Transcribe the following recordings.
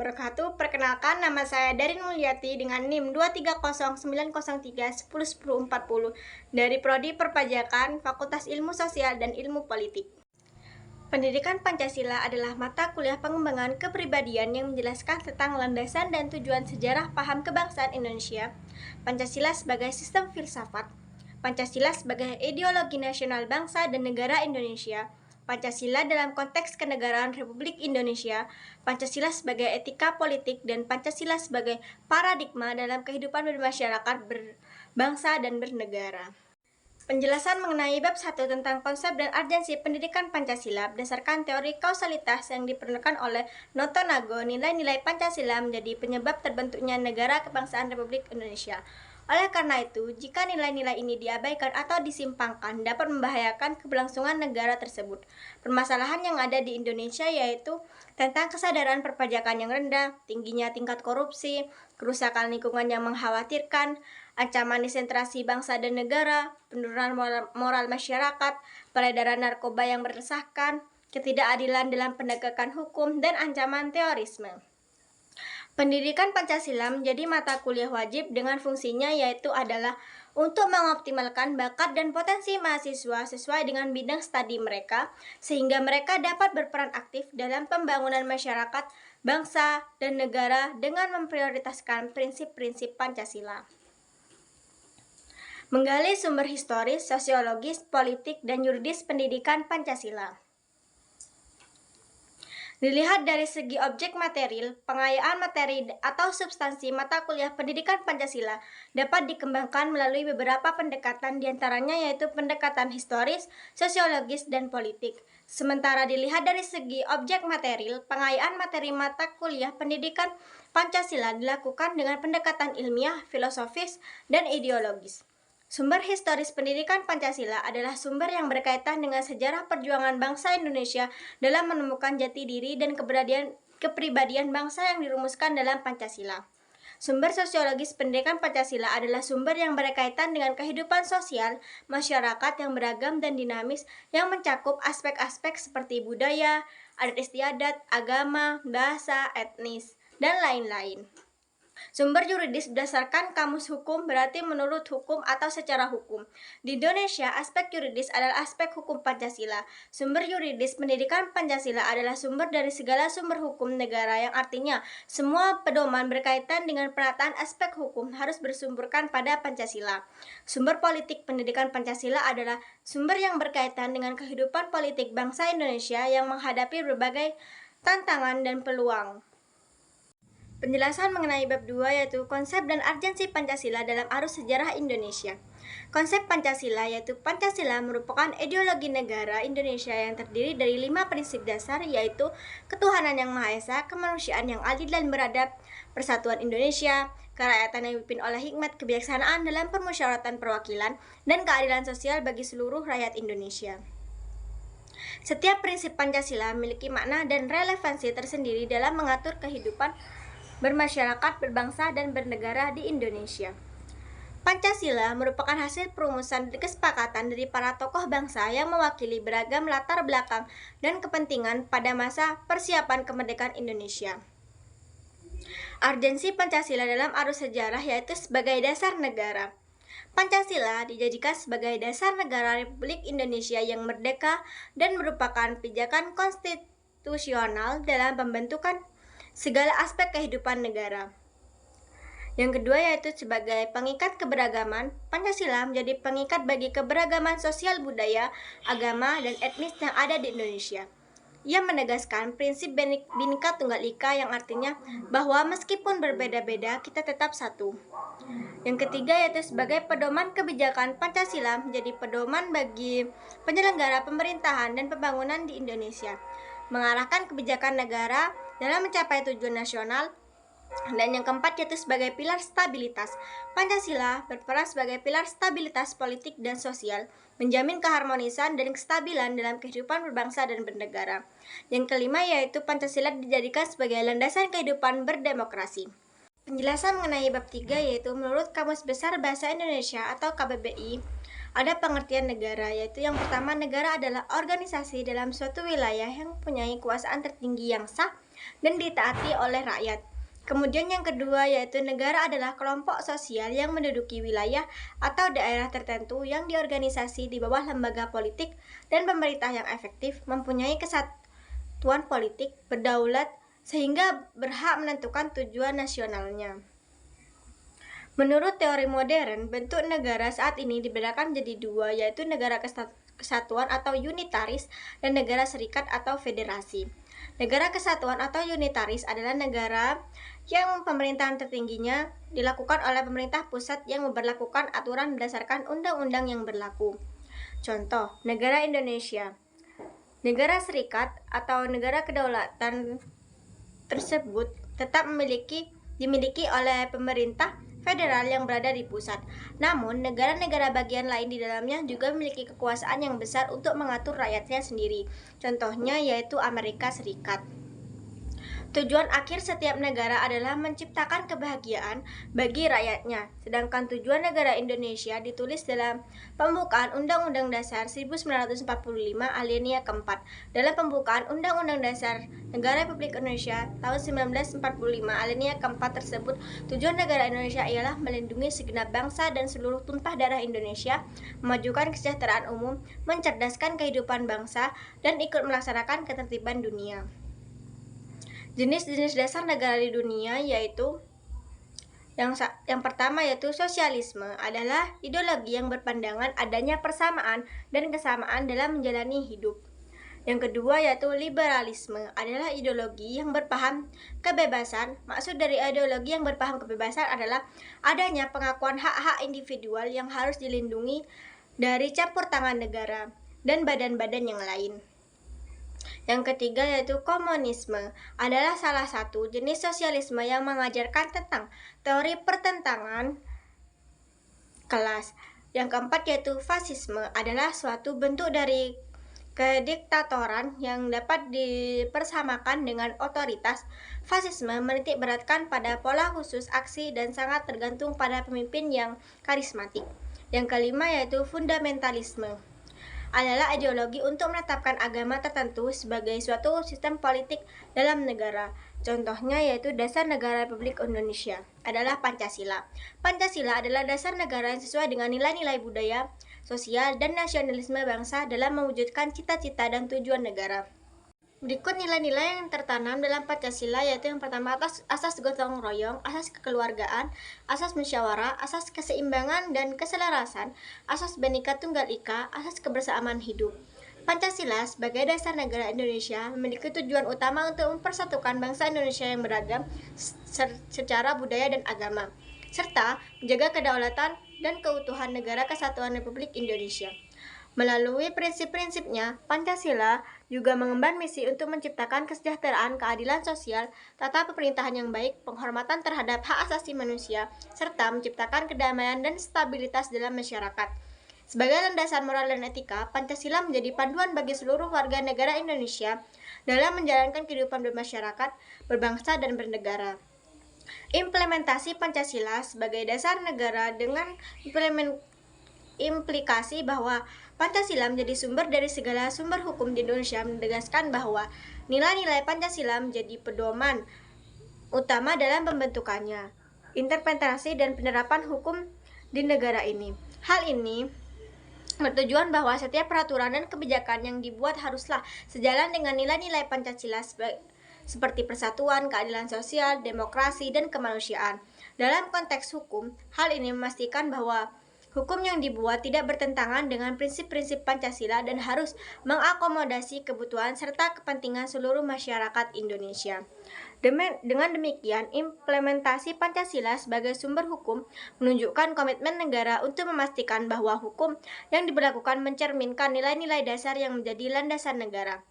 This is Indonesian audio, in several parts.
wabarakatuh. Perkenalkan, nama saya Darin Mulyati dengan NIM 2309031011040 dari Prodi Perpajakan, Fakultas Ilmu Sosial dan Ilmu Politik. Pendidikan Pancasila adalah mata kuliah pengembangan kepribadian yang menjelaskan tentang landasan dan tujuan sejarah paham kebangsaan Indonesia, Pancasila sebagai sistem filsafat, Pancasila sebagai ideologi nasional bangsa dan negara Indonesia, Pancasila dalam konteks kenegaraan Republik Indonesia, Pancasila sebagai etika politik, dan Pancasila sebagai paradigma dalam kehidupan bermasyarakat, berbangsa, dan bernegara. Penjelasan mengenai bab 1 tentang konsep dan urgensi pendidikan Pancasila berdasarkan teori kausalitas yang diperlukan oleh Noto Nago, nilai-nilai Pancasila menjadi penyebab terbentuknya negara kebangsaan Republik Indonesia. Oleh karena itu, jika nilai-nilai ini diabaikan atau disimpangkan, dapat membahayakan keberlangsungan negara tersebut. Permasalahan yang ada di Indonesia yaitu tentang kesadaran perpajakan yang rendah, tingginya tingkat korupsi, kerusakan lingkungan yang mengkhawatirkan, ancaman disentrasi bangsa dan negara, penurunan moral masyarakat, peredaran narkoba yang meresahkan, ketidakadilan dalam penegakan hukum, dan ancaman terorisme. Pendidikan Pancasila menjadi mata kuliah wajib dengan fungsinya yaitu adalah untuk mengoptimalkan bakat dan potensi mahasiswa sesuai dengan bidang studi mereka, sehingga mereka dapat berperan aktif dalam pembangunan masyarakat, bangsa, dan negara dengan memprioritaskan prinsip-prinsip Pancasila. Menggali sumber historis, sosiologis, politik, dan yuridis pendidikan Pancasila. Dilihat dari segi objek material, pengayaan materi atau substansi mata kuliah pendidikan Pancasila dapat dikembangkan melalui beberapa pendekatan, diantaranya yaitu pendekatan historis, sosiologis, dan politik. Sementara dilihat dari segi objek material, pengayaan materi mata kuliah pendidikan Pancasila dilakukan dengan pendekatan ilmiah, filosofis, dan ideologis. Sumber historis pendidikan Pancasila adalah sumber yang berkaitan dengan sejarah perjuangan bangsa Indonesia dalam menemukan jati diri dan kepribadian bangsa yang dirumuskan dalam Pancasila. Sumber sosiologis pendidikan Pancasila adalah sumber yang berkaitan dengan kehidupan sosial masyarakat yang beragam dan dinamis yang mencakup aspek-aspek seperti budaya, adat istiadat, agama, bahasa, etnis, dan lain-lain. Sumber yuridis berdasarkan kamus hukum berarti menurut hukum atau secara hukum. Di Indonesia, aspek yuridis adalah aspek hukum Pancasila. Sumber yuridis pendidikan Pancasila adalah sumber dari segala sumber hukum negara, yang artinya semua pedoman berkaitan dengan penataan aspek hukum harus bersumberkan pada Pancasila. Sumber politik pendidikan Pancasila adalah sumber yang berkaitan dengan kehidupan politik bangsa Indonesia yang menghadapi berbagai tantangan dan peluang. Penjelasan mengenai bab 2 yaitu konsep dan urgensi Pancasila dalam arus sejarah Indonesia. Konsep Pancasila yaitu Pancasila merupakan ideologi negara Indonesia yang terdiri dari 5 prinsip dasar yaitu ketuhanan yang Maha Esa, kemanusiaan yang adil dan beradab, persatuan Indonesia, kerakyatan yang dipimpin oleh hikmat kebijaksanaan dalam permusyawaratan perwakilan, dan keadilan sosial bagi seluruh rakyat Indonesia. Setiap prinsip Pancasila memiliki makna dan relevansi tersendiri dalam mengatur kehidupan bermasyarakat, berbangsa, dan bernegara di Indonesia. Pancasila merupakan hasil perumusan dan kesepakatan dari para tokoh bangsa yang mewakili beragam latar belakang dan kepentingan pada masa persiapan kemerdekaan Indonesia. Urgensi Pancasila dalam arus sejarah yaitu sebagai dasar negara. Pancasila dijadikan sebagai dasar negara Republik Indonesia yang merdeka dan merupakan pijakan konstitusional dalam pembentukan segala aspek kehidupan negara. Yang kedua yaitu sebagai pengikat keberagaman, Pancasila menjadi pengikat bagi keberagaman sosial budaya, agama, dan etnis yang ada di Indonesia. Ia menegaskan prinsip Bhinneka Tunggal Ika yang artinya bahwa meskipun berbeda-beda, kita tetap satu. Yang ketiga yaitu sebagai pedoman kebijakan, Pancasila menjadi pedoman bagi penyelenggara pemerintahan dan pembangunan di Indonesia, mengarahkan kebijakan negara dalam mencapai tujuan nasional. Dan yang keempat yaitu sebagai pilar stabilitas. Pancasila berperan sebagai pilar stabilitas politik dan sosial, menjamin keharmonisan dan kestabilan dalam kehidupan berbangsa dan bernegara. Yang kelima yaitu Pancasila dijadikan sebagai landasan kehidupan berdemokrasi. Penjelasan mengenai bab 3 yaitu menurut Kamus Besar Bahasa Indonesia atau KBBI, ada pengertian negara, yaitu yang pertama, negara adalah organisasi dalam suatu wilayah yang mempunyai kekuasaan tertinggi yang sah, dan ditaati oleh rakyat. Kemudian yang kedua yaitu negara adalah kelompok sosial yang menduduki wilayah atau daerah tertentu yang diorganisasi di bawah lembaga politik dan pemerintah yang efektif, mempunyai kesatuan politik, berdaulat, sehingga berhak menentukan tujuan nasionalnya. Menurut teori modern, bentuk negara saat ini dibedakan menjadi dua, yaitu negara kesatuan atau unitaris dan negara serikat atau federasi. Negara kesatuan atau unitaris adalah negara yang pemerintahan tertingginya dilakukan oleh pemerintah pusat yang memberlakukan aturan berdasarkan undang-undang yang berlaku. Contoh, negara Indonesia. Negara serikat atau negara kedaulatan tersebut tetap dimiliki oleh pemerintah federal yang berada di pusat. Namun, negara-negara bagian lain di dalamnya juga memiliki kekuasaan yang besar untuk mengatur rakyatnya sendiri. Contohnya yaitu Amerika Serikat. Tujuan akhir setiap negara adalah menciptakan kebahagiaan bagi rakyatnya. Sedangkan tujuan negara Indonesia ditulis dalam pembukaan Undang-Undang Dasar 1945 alinea keempat. Dalam pembukaan Undang-Undang Dasar Negara Republik Indonesia tahun 1945 alinea keempat tersebut, tujuan negara Indonesia ialah melindungi segenap bangsa dan seluruh tumpah darah Indonesia, memajukan kesejahteraan umum, mencerdaskan kehidupan bangsa, dan ikut melaksanakan ketertiban dunia. Jenis-jenis dasar negara di dunia yaitu yang pertama yaitu sosialisme adalah ideologi yang berpandangan adanya persamaan dan kesamaan dalam menjalani hidup. Yang kedua yaitu liberalisme adalah ideologi yang berpaham kebebasan. Maksud dari ideologi yang berpaham kebebasan adalah adanya pengakuan hak-hak individual yang harus dilindungi dari campur tangan negara dan badan-badan yang lain. Yang ketiga yaitu komunisme adalah salah satu jenis sosialisme yang mengajarkan tentang teori pertentangan kelas. Yang keempat yaitu fasisme adalah suatu bentuk dari kediktatoran yang dapat dipersamakan dengan otoritas. Fasisme menitik beratkan pada pola khusus aksi dan sangat tergantung pada pemimpin yang karismatik. Yang kelima yaitu fundamentalisme adalah ideologi untuk menetapkan agama tertentu sebagai suatu sistem politik dalam negara. Contohnya yaitu dasar negara Republik Indonesia adalah Pancasila. Pancasila adalah dasar negara yang sesuai dengan nilai-nilai budaya, sosial, dan nasionalisme bangsa dalam mewujudkan cita-cita dan tujuan negara. Berikut nilai-nilai yang tertanam dalam Pancasila yaitu yang pertama asas gotong royong, asas kekeluargaan, asas musyawarah, asas keseimbangan dan keselarasan, asas Bhinneka Tunggal Ika, asas kebersamaan hidup. Pancasila sebagai dasar negara Indonesia memiliki tujuan utama untuk mempersatukan bangsa Indonesia yang beragam secara budaya dan agama, serta menjaga kedaulatan dan keutuhan negara kesatuan Republik Indonesia. Melalui prinsip-prinsipnya, Pancasila juga mengemban misi untuk menciptakan kesejahteraan, keadilan sosial, tata pemerintahan yang baik, penghormatan terhadap hak asasi manusia, serta menciptakan kedamaian dan stabilitas dalam masyarakat. Sebagai landasan moral dan etika, Pancasila menjadi panduan bagi seluruh warga negara Indonesia dalam menjalankan kehidupan bermasyarakat, berbangsa, dan bernegara. Implementasi Pancasila sebagai dasar negara dengan implikasi bahwa Pancasila menjadi sumber dari segala sumber hukum di Indonesia menegaskan bahwa nilai-nilai Pancasila menjadi pedoman utama dalam pembentukannya, interpretasi dan penerapan hukum di negara ini. Hal ini bertujuan bahwa setiap peraturan dan kebijakan yang dibuat haruslah sejalan dengan nilai-nilai Pancasila seperti persatuan, keadilan sosial, demokrasi, dan kemanusiaan. Dalam konteks hukum, hal ini memastikan bahwa hukum yang dibuat tidak bertentangan dengan prinsip-prinsip Pancasila dan harus mengakomodasi kebutuhan serta kepentingan seluruh masyarakat Indonesia. Dengan demikian, implementasi Pancasila sebagai sumber hukum menunjukkan komitmen negara untuk memastikan bahwa hukum yang diberlakukan mencerminkan nilai-nilai dasar yang menjadi landasan negara.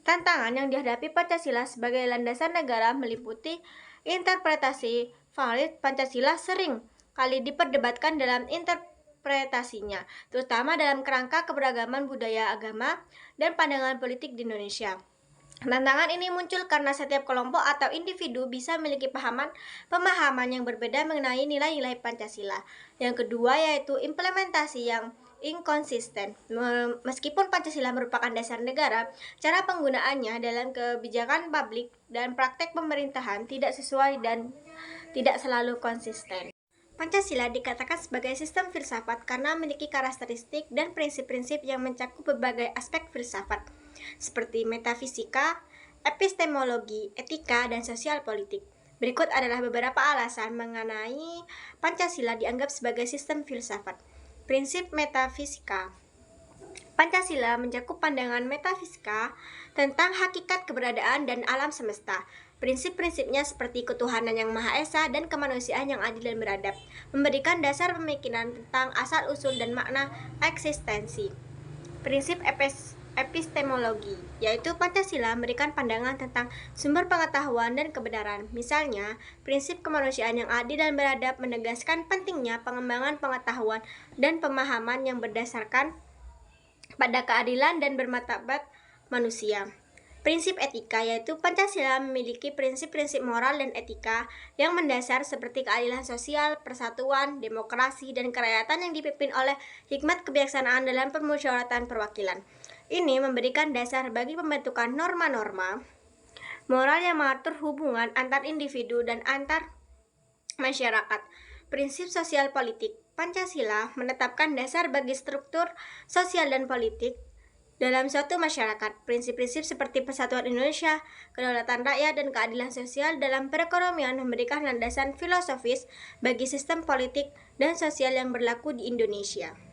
Tantangan yang dihadapi Pancasila sebagai landasan negara meliputi interpretasi valid Pancasila sering kali diperdebatkan dalam interpretasinya, terutama dalam kerangka keberagaman budaya, agama, dan pandangan politik di Indonesia. Tantangan ini muncul karena setiap kelompok atau individu bisa memiliki pemahaman yang berbeda mengenai nilai-nilai Pancasila. Yang kedua yaitu implementasi yang inkonsisten. Meskipun Pancasila merupakan dasar negara, cara penggunaannya dalam kebijakan publik dan praktek pemerintahan tidak sesuai dan tidak selalu konsisten. Pancasila dikatakan sebagai sistem filsafat karena memiliki karakteristik dan prinsip-prinsip yang mencakup berbagai aspek filsafat, seperti metafisika, epistemologi, etika, dan sosial politik. Berikut adalah beberapa alasan mengenai Pancasila dianggap sebagai sistem filsafat. Prinsip metafisika. Pancasila mencakup pandangan metafisika tentang hakikat keberadaan dan alam semesta. Prinsip-prinsipnya seperti ketuhanan yang Maha Esa dan kemanusiaan yang adil dan beradab, memberikan dasar pemikiran tentang asal-usul dan makna eksistensi. Prinsip epistemologi, yaitu Pancasila memberikan pandangan tentang sumber pengetahuan dan kebenaran. Misalnya, prinsip kemanusiaan yang adil dan beradab menegaskan pentingnya pengembangan pengetahuan dan pemahaman yang berdasarkan pada keadilan dan bermartabat manusia. Prinsip etika, yaitu Pancasila memiliki prinsip-prinsip moral dan etika yang mendasar seperti keadilan sosial, persatuan, demokrasi, dan kerakyatan yang dipimpin oleh hikmat kebijaksanaan dalam permusyawaratan perwakilan. Ini memberikan dasar bagi pembentukan norma-norma moral yang mengatur hubungan antar individu dan antar masyarakat. Prinsip sosial politik. Pancasila menetapkan dasar bagi struktur sosial dan politik dalam suatu masyarakat. Prinsip-prinsip seperti persatuan Indonesia, kedaulatan rakyat, dan keadilan sosial dalam perekonomian memberikan landasan filosofis bagi sistem politik dan sosial yang berlaku di Indonesia.